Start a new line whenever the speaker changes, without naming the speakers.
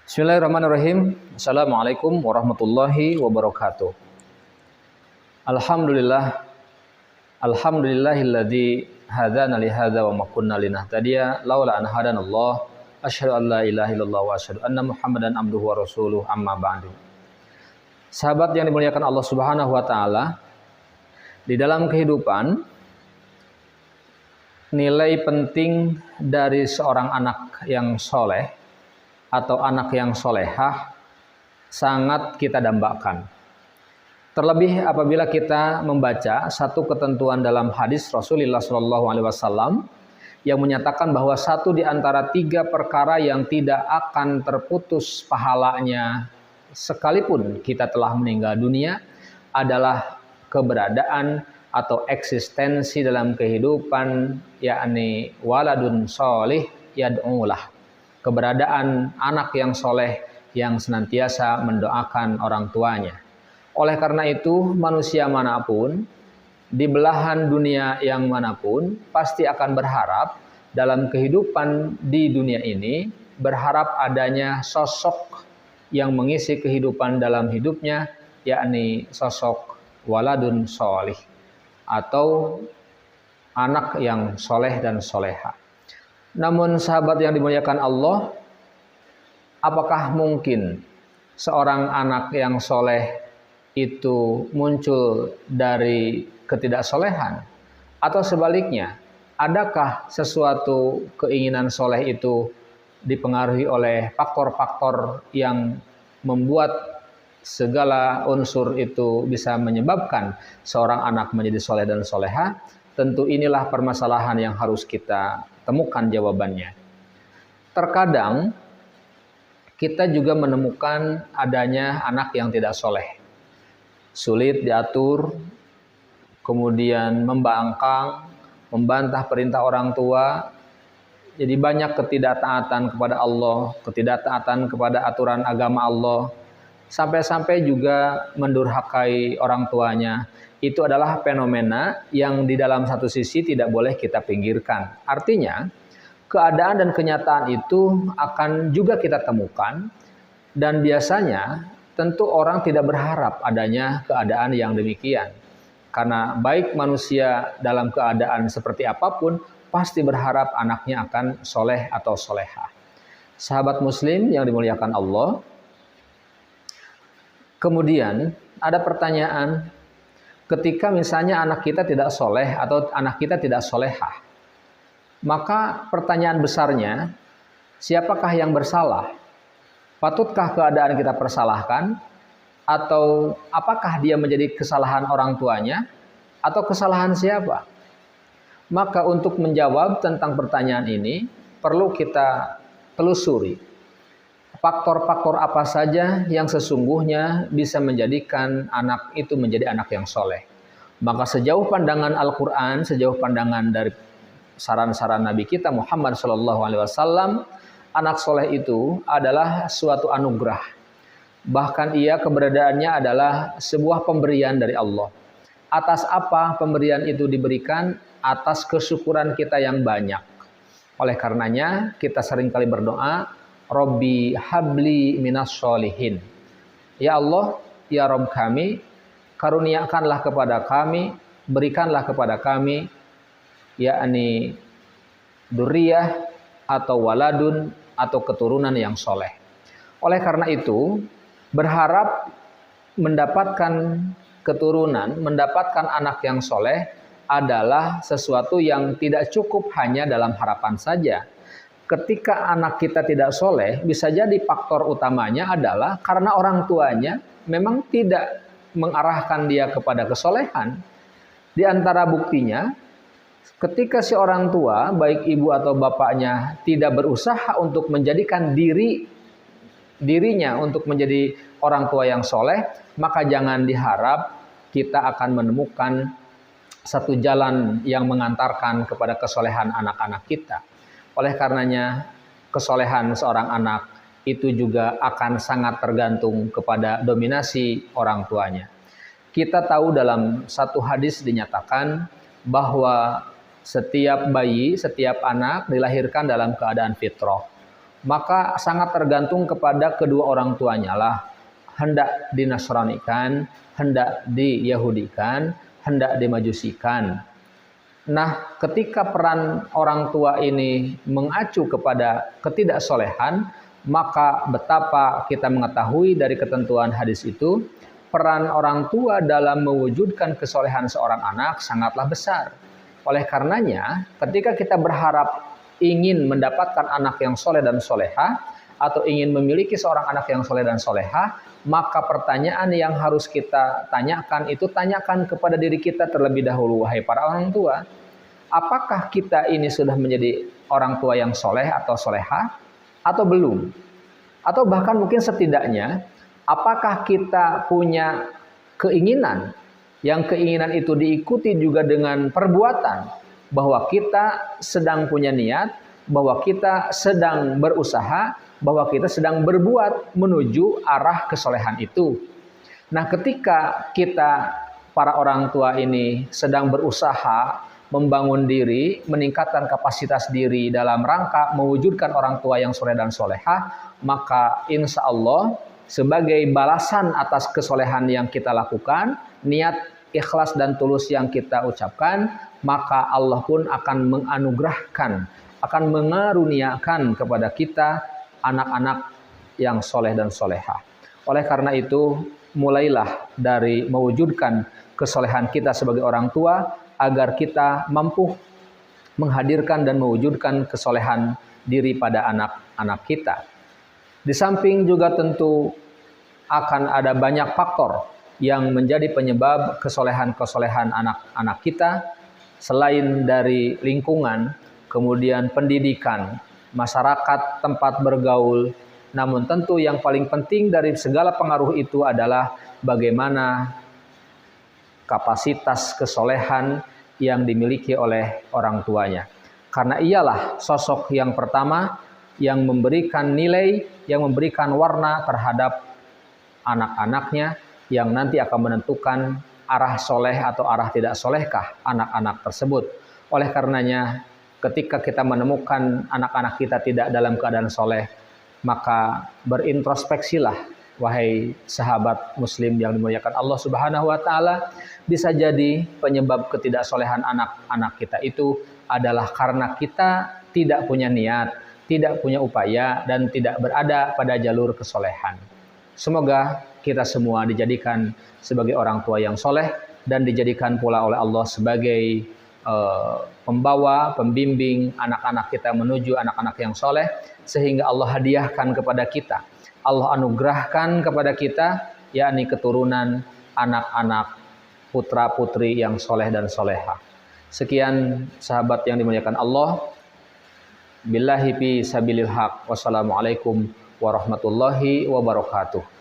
Bismillahirrahmanirrahim. Assalamualaikum warahmatullahi wabarakatuh. Alhamdulillahilladzi hadana li hadza wa ma kunna linahtadiya laula an hadanallah. Asyhadu an la ilaha illallah wa asyhadu anna Muhammadan abduhu wa rasuluh, amma ba'du. Sahabat yang dimuliakan Allah Subhanahu wa taala, di dalam kehidupan nilai penting dari seorang anak yang soleh atau anak yang solehah sangat kita dambakan. Terlebih apabila kita membaca satu ketentuan dalam hadis Rasulullah SAW yang menyatakan bahwa satu di antara 3 perkara yang tidak akan terputus pahalanya sekalipun kita telah meninggal dunia adalah keberadaan atau eksistensi dalam kehidupan, yakni waladun sholih yad'ulah, keberadaan anak yang soleh yang senantiasa mendoakan orang tuanya. Oleh karena itu, manusia manapun, di belahan dunia yang manapun, pasti akan berharap dalam kehidupan di dunia ini, berharap adanya sosok yang mengisi kehidupan dalam hidupnya, yakni sosok waladun sholih, atau anak yang soleh dan soleha. Namun sahabat yang dimuliakan Allah, apakah mungkin seorang anak yang soleh itu muncul dari ketidaksolehan? Atau sebaliknya, adakah sesuatu keinginan soleh itu dipengaruhi oleh faktor-faktor yang membuat segala unsur itu bisa menyebabkan seorang anak menjadi soleh dan soleha? Tentu inilah permasalahan yang harus kita temukan jawabannya. Terkadang kita juga menemukan adanya anak yang tidak soleh, sulit diatur, kemudian membangkang, membantah perintah orang tua. Jadi banyak ketidaktaatan kepada Allah, ketidaktaatan kepada aturan agama Allah, sampai-sampai juga mendurhakai orang tuanya. Itu adalah fenomena yang di dalam satu sisi tidak boleh kita pinggirkan. Artinya, keadaan dan kenyataan itu akan juga kita temukan, dan biasanya tentu orang tidak berharap adanya keadaan yang demikian. Karena baik manusia dalam keadaan seperti apapun, pasti berharap anaknya akan soleh atau soleha. Sahabat muslim yang dimuliakan Allah, kemudian ada pertanyaan, ketika misalnya anak kita tidak soleh atau anak kita tidak solehah, maka pertanyaan besarnya, siapakah yang bersalah? Patutkah keadaan kita persalahkan? Atau apakah dia menjadi kesalahan orang tuanya? Atau kesalahan siapa? Maka untuk menjawab tentang pertanyaan ini, perlu kita telusuri faktor-faktor apa saja yang sesungguhnya bisa menjadikan anak itu menjadi anak yang soleh. Maka sejauh pandangan Al-Quran, sejauh pandangan dari saran-saran Nabi kita Muhammad SAW, anak soleh itu adalah suatu anugerah. Bahkan keberadaannya adalah sebuah pemberian dari Allah. Atas apa pemberian itu diberikan? Atas kesyukuran kita yang banyak. Oleh karenanya kita seringkali berdoa, Robbi habli minas sholihin. Ya Allah, ya Rob kami, karuniakanlah kepada kami, berikanlah kepada kami, yakni duriyah atau waladun atau keturunan yang soleh. Oleh karena itu, berharap mendapatkan keturunan, mendapatkan anak yang soleh adalah sesuatu yang tidak cukup hanya dalam harapan saja. Ketika anak kita tidak soleh, bisa jadi faktor utamanya adalah karena orang tuanya memang tidak mengarahkan dia kepada kesolehan. Di antara buktinya, ketika si orang tua, baik ibu atau bapaknya, tidak berusaha untuk menjadikan dirinya untuk menjadi orang tua yang soleh, maka jangan diharap kita akan menemukan satu jalan yang mengantarkan kepada kesolehan anak-anak kita. Oleh karenanya, kesolehan seorang anak itu juga akan sangat tergantung kepada dominasi orang tuanya. Kita tahu dalam satu hadis dinyatakan bahwa setiap bayi, setiap anak dilahirkan dalam keadaan fitrah. Maka sangat tergantung kepada kedua orang tuanya lah. Hendak dinasranikan, hendak diyahudikan, hendak dimajusikan. Nah, ketika peran orang tua ini mengacu kepada ketidaksolehan, maka betapa kita mengetahui dari ketentuan hadis itu, peran orang tua dalam mewujudkan kesolehan seorang anak sangatlah besar. Oleh karenanya, ketika kita berharap ingin mendapatkan anak yang soleh dan soleha, atau ingin memiliki seorang anak yang soleh dan soleha, maka pertanyaan yang harus kita tanyakan itu tanyakan kepada diri kita terlebih dahulu, wahai para orang tua. Apakah kita ini sudah menjadi orang tua yang soleh atau soleha, atau belum? Atau bahkan mungkin setidaknya, apakah kita punya keinginan, yang keinginan itu diikuti juga dengan perbuatan, bahwa kita sedang punya niat, bahwa kita sedang berusaha, bahwa kita sedang berbuat menuju arah kesolehan itu. Nah, ketika kita para orang tua ini sedang berusaha membangun diri, meningkatkan kapasitas diri dalam rangka mewujudkan orang tua yang soleh dan soleha, maka insya Allah sebagai balasan atas kesolehan yang kita lakukan, niat ikhlas dan tulus yang kita ucapkan, maka Allah pun akan menganugerahkan, akan mengaruniakan kepada kita anak-anak yang soleh dan soleha. Oleh karena itu, mulailah dari mewujudkan kesolehan kita sebagai orang tua, agar kita mampu menghadirkan dan mewujudkan kesolehan diri pada anak-anak kita. Di samping juga tentu akan ada banyak faktor yang menjadi penyebab kesolehan-kesolehan anak-anak kita, selain dari lingkungan, kemudian pendidikan, masyarakat tempat bergaul. Namun tentu yang paling penting dari segala pengaruh itu adalah bagaimana kapasitas kesolehan yang dimiliki oleh orang tuanya. Karena ialah sosok yang pertama yang memberikan nilai, yang memberikan warna terhadap anak-anaknya, yang nanti akan menentukan arah soleh atau arah tidak solehkah anak-anak tersebut. Oleh karenanya, ketika kita menemukan anak-anak kita tidak dalam keadaan soleh, maka berintrospeksilah, wahai sahabat muslim yang dimuliakan Allah Subhanahu wa Ta'ala. Bisa jadi penyebab ketidaksolehan anak-anak kita itu adalah karena kita tidak punya niat, tidak punya upaya, dan tidak berada pada jalur kesolehan. Semoga kita semua dijadikan sebagai orang tua yang soleh, dan dijadikan pula oleh Allah sebagai pembawa, pembimbing anak-anak kita menuju anak-anak yang soleh, sehingga Allah hadiahkan kepada kita, Allah anugerahkan kepada kita, yakni keturunan anak-anak putra-putri yang soleh dan soleha. Sekian sahabat yang dimuliakan Allah. Billahi fi sabilil haq. Wassalamualaikum warahmatullahi wabarakatuh.